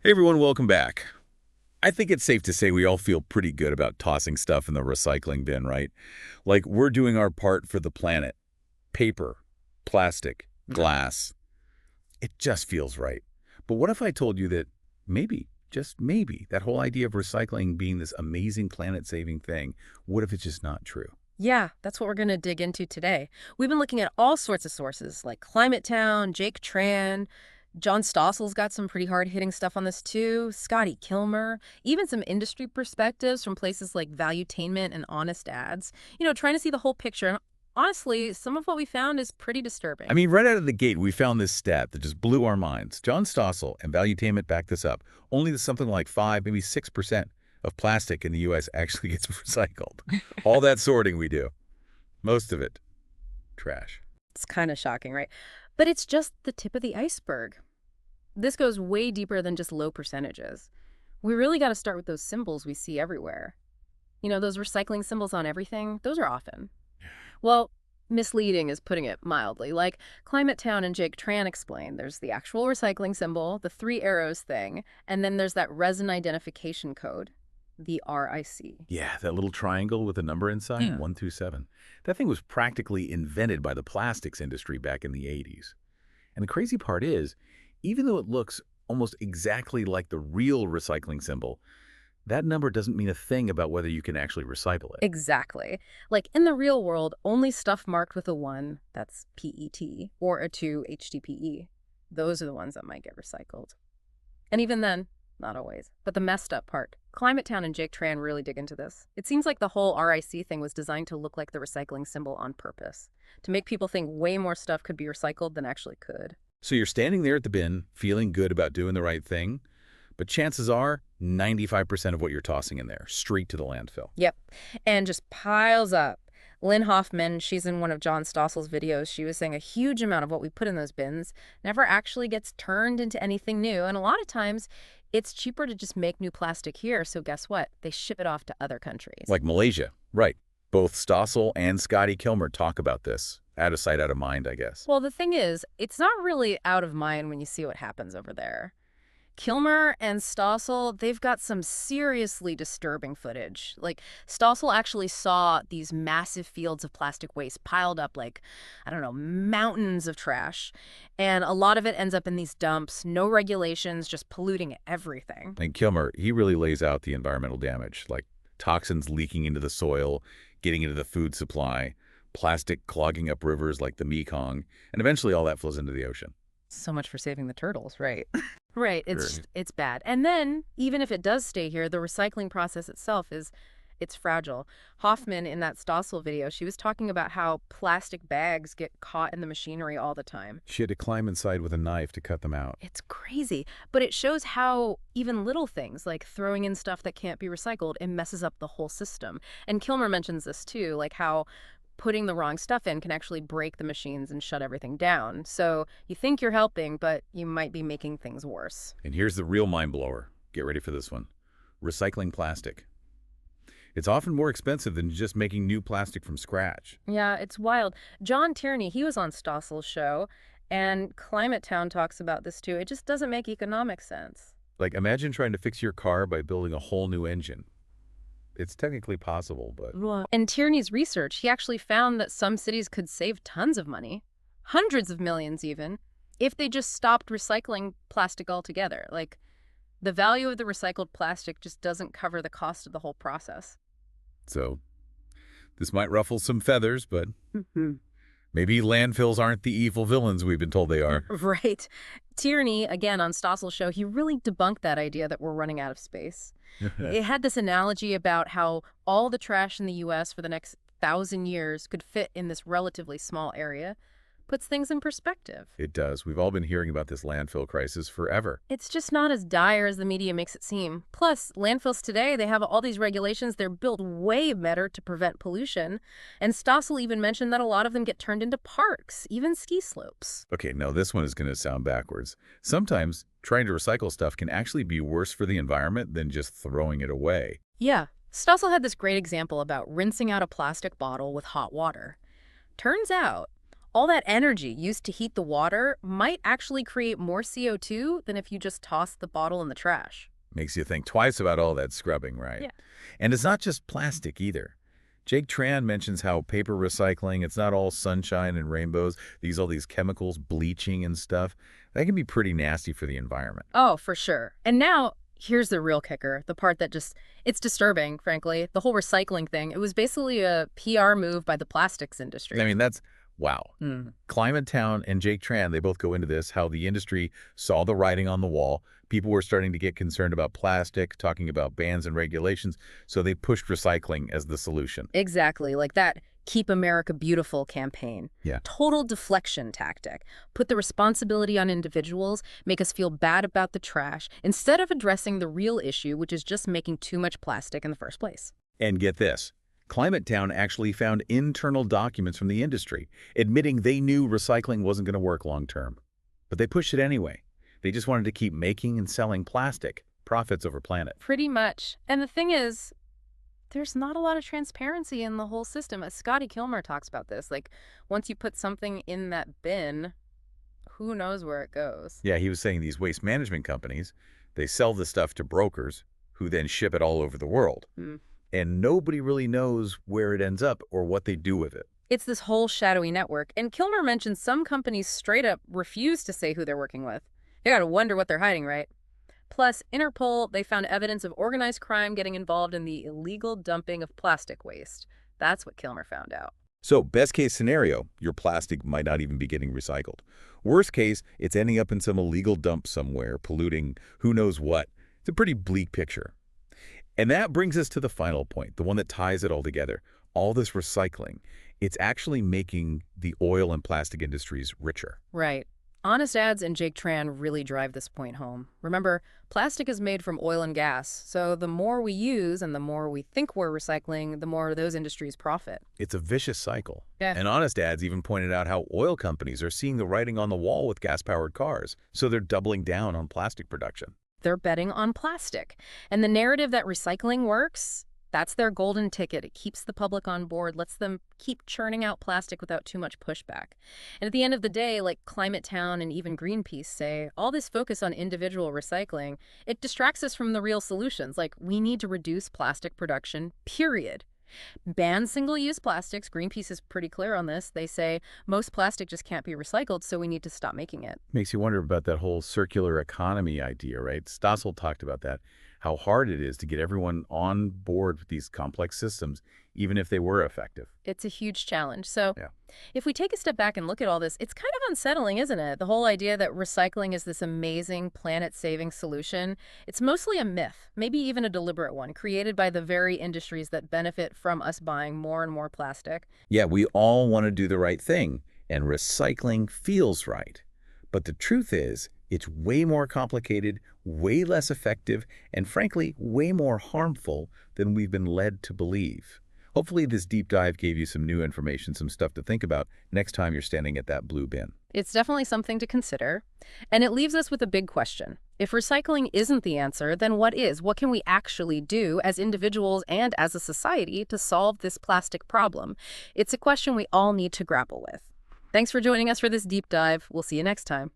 Hey everyone, welcome back. I think it's safe to say we all feel pretty good about tossing stuff in the recycling bin, right? Like we're doing our part for the planet. Paper, plastic, glass. It just feels right. But what if I told you that maybe, just maybe, that whole idea of recycling being this amazing planet-saving thing, what if it's just not true? Yeah, that's what we're going to dig into today. We've been looking at all sorts of sources like Climate Town, Jake Tran, John Stossel's got some pretty hard-hitting stuff on this too, Scotty Kilmer, even some industry perspectives from places like Valuetainment and Honest Ads. Trying to see the whole picture. And honestly, some of what we found is pretty I disturbing. mean, right out of the gate, we found this stat that just blew our minds. John Stossel and Valuetainment backed this up. Only something like 5, maybe 6% of plastic in the U.S. actually gets recycled. All that sorting we do, most of it, trash. It's kind of shocking, right? But it's just the tip of the iceberg. This goes way deeper than just low percentages. We really got to start with those symbols we see everywhere. Those recycling symbols on everything, those are often, well, misleading is putting it mildly. Like Climate Town and Jake Tran explained, there's the actual recycling symbol, the three arrows thing, and then there's that resin identification code, the RIC. Yeah, that little triangle with a number inside, Yeah. 127. That thing was practically invented by the plastics industry back in the 80s. And the crazy part is, even though it looks almost exactly like the real recycling symbol, that number doesn't mean a thing about whether you can actually recycle it. Exactly. Like in the real world, only stuff marked with a 1, that's PET, or a 2, HDPE. Those are the ones that might get recycled. And even then, not always. But the messed up part, Climate Town and Jake Tran really dig into this. It seems like the whole RIC thing was designed to look like the recycling symbol on purpose, to make people think way more stuff could be recycled than actually could. So you're standing there at the bin, feeling good about doing the right thing, but chances are 95% of what you're tossing in there, straight to the landfill. Yep. And just piles up. Lynn Hoffman, she's in one of John Stossel's videos. She was saying a huge amount of what we put in those bins never actually gets turned into anything new. And a lot of times, it's cheaper to just make new plastic here. So guess what? They ship it off to other countries. Like Malaysia, right. Both Stossel and Scotty Kilmer talk about this. Out of sight, out of mind, I guess. Well, the thing is, it's not really out of mind when you see what happens over there. Kilmer and Stossel, they've got some seriously disturbing footage. Like, Stossel actually saw these massive fields of plastic waste piled up like, I don't know, mountains of trash. And a lot of it ends up in these dumps, no regulations, just polluting everything. And Kilmer, he really lays out the environmental damage, like toxins leaking into the soil, getting into the food supply, plastic clogging up rivers like the Mekong, and eventually all that flows into the ocean. So much for saving the turtles, right? Right, Sure. it's bad. And then, even if it does stay here, the recycling process itself it's fragile. Hoffman, in that Stossel video, she was talking about how plastic bags get caught in the machinery all the time. She had to climb inside with a knife to cut them out. It's crazy, but it shows how even little things, like throwing in stuff that can't be recycled, it messes up the whole system. And Kilmer mentions this too, like how putting the wrong stuff in can actually break the machines and shut everything down. So you think you're helping, but you might be making things worse. And here's the real mind blower. Get ready for this one. Recycling plastic. It's often more expensive than just making new plastic from scratch. Yeah, it's wild. John Tierney, he was on Stossel's show, and Climate Town talks about this too. It just doesn't make economic sense. Like, imagine trying to fix your car by building a whole new engine. It's technically possible, but Right. In Tierney's research, he actually found that some cities could save tons of money, hundreds of millions even, if they just stopped recycling plastic altogether. Like, the value of the recycled plastic just doesn't cover the cost of the whole process. so this might ruffle some feathers, but Mhm. maybe landfills aren't the evil villains we've been told they are. Right. Tierney, again on Stossel's show, he really debunked that idea that we're running out of space. It had this analogy about how all the trash in the US for the next 1,000 years could fit in this relatively small area. Puts things in perspective. It does. We've all been hearing about this landfill crisis forever. It's just not as dire as the media makes it seem. Plus, landfills today, they have all these regulations. They're built way better to prevent pollution. And Stossel even mentioned that a lot of them get turned into parks, even ski slopes. Okay, now this one is going to sound backwards. Sometimes trying to recycle stuff can actually be worse for the environment than just throwing it away. Yeah. Stossel had this great example about rinsing out a plastic bottle with hot water. Turns out, All that energy used to heat the water might actually create more CO2 than if you just tossed the bottle in the trash. Makes you think twice about all that scrubbing, right? Yeah. And it's not just plastic either. Jake Tran mentions how paper recycling, it's not all sunshine and rainbows. All these chemicals, bleaching and stuff. That can be pretty nasty for the environment. Oh, for sure. And now, here's the real kicker, the part that just, it's disturbing, frankly. The whole recycling thing, it was basically a PR move by the plastics industry. I mean, that's, wow. Mm. Climate Town and Jake Tran, they both go into this, how the industry saw the writing on the wall. People were starting to get concerned about plastic, talking about bans and regulations, so they pushed recycling as the solution. Exactly, like that Keep America Beautiful campaign. Yeah. Total deflection tactic. Put the responsibility on individuals, make us feel bad about the trash, instead of addressing the real issue, which is just making too much plastic in the first place. And get this, Climate Town actually found internal documents from the industry, admitting they knew recycling wasn't going to work long term. But they pushed it anyway. They just wanted to keep making and selling plastic, profits over planet. Pretty much. And the thing is, there's not a lot of transparency in the whole system. As Scotty Kilmer talks about this, like, once you put something in that bin, who knows where it goes? Yeah, he was saying these waste management companies, they sell the stuff to brokers who then ship it all over the world. And nobody really knows where it ends up or what they do with it. It's this whole shadowy network. And Kilmer mentioned some companies straight up refuse to say who they're working with. You gotta wonder what they're hiding, right? Plus, Interpol, they found evidence of organized crime getting involved in the illegal dumping of plastic waste. That's what Kilmer found out. So, best case scenario, your plastic might not even be getting recycled. Worst case, it's ending up in some illegal dump somewhere, polluting who knows what. It's a pretty bleak picture. And that brings us to the final point, the one that ties it all together. All this recycling, it's actually making the oil and plastic industries richer. Right. Honest Ads and Jake Tran really drive this point home. Remember, plastic is made from oil and gas, so the more we use and the more we think we're recycling, the more those industries profit. It's a vicious cycle. Yeah. And Honest Ads even pointed out how oil companies are seeing the writing on the wall with gas-powered cars, so they're doubling down on plastic production. They're betting on plastic. And the narrative that recycling works, that's their golden ticket. It keeps the public on board, lets them keep churning out plastic without too much pushback. And at the end of the day, like Climate Town and even Greenpeace say, all this focus on individual recycling, it distracts us from the real solutions. Like, we need to reduce plastic production, period. Ban single-use plastics. Greenpeace is pretty clear on this. They say most plastic just can't be recycled, so we need to stop making it. Makes you wonder about that whole circular economy idea, right? Stossel talked about that, how hard it is to get everyone on board with these complex systems, even if they were effective. It's a huge challenge. So Yeah. if we take a step back and look at all this, it's kind of unsettling, isn't it? The whole idea that recycling is this amazing planet-saving solution, it's mostly a myth, maybe even a deliberate one, created by the very industries that benefit from us buying more and more plastic. Yeah, we all want to do the right thing, and recycling feels right. But the truth is, it's way more complicated, way less effective, and frankly, way more harmful than we've been led to believe. Hopefully this deep dive gave you some new information, some stuff to think about next time you're standing at that blue bin. It's definitely something to consider. And it leaves us with a big question. If recycling isn't the answer, then what is? What can we actually do as individuals and as a society to solve this plastic problem? It's a question we all need to grapple with. Thanks for joining us for this deep dive. We'll see you next time.